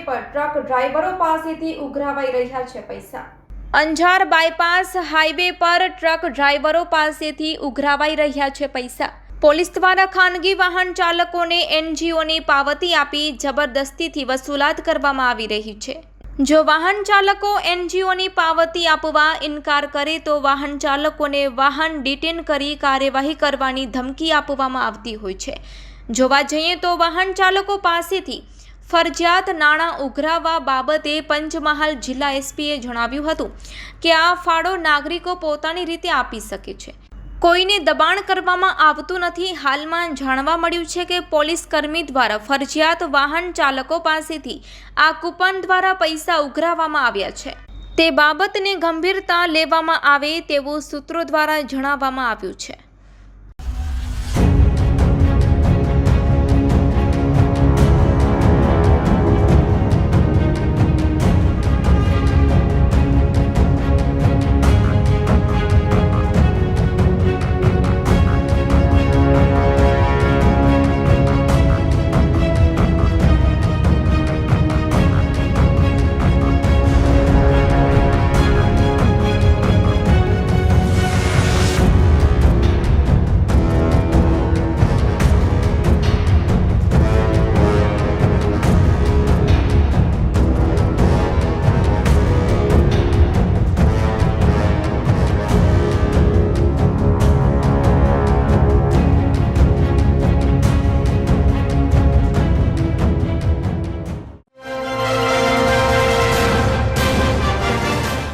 પર ટ્રક ડ્રાઈવરો પાસેથી ઉઘરાવાઈ રહ્યા છે પૈસા। અંજાર બાયપાસ હાઈવે પર ટ્રક ડ્રાઈવરો પાસેથી ઉઘરાવાઈ રહ્યા છે પૈસા। પોલીસ દ્વારા ખાનગી વાહન ચાલકોને એનજીઓની પાવતી આપી જબરદસ્તીથી વસૂલાત કરવામાં આવી રહી છે। જો વાહન ચાલકો એનજીઓની પાવતી આપવા ઇનકાર કરે તો વાહન ચાલકોને વાહન ડિટેન કરી કાર્યવાહી કરવાની ધમકી આપવામાં આવતી હોય છે। જોવા જઈએ તો વાહન ચાલકો પાસેથી ફરજિયાત નાણાં ઉઘરાવવા બાબતે પંચમહાલ જિલ્લા એસપીએ જણાવ્યું હતું કે આ ફાળો નાગરિકો પોતાની રીતે આપી શકે છે, કોઈને દબાણ કરવામાં આવતું નથી। હાલમાં જાણવા મળ્યું છે કે પોલીસ કર્મી દ્વારા ફરજિયાત વાહન ચાલકો પાસેથી આ કૂપન દ્વારા પૈસા ઉઘરાવવામાં આવ્યા છે। તે બાબતને ગંભીરતા લેવામાં આવે તેવું સૂત્રો દ્વારા જણાવવામાં આવ્યું છે।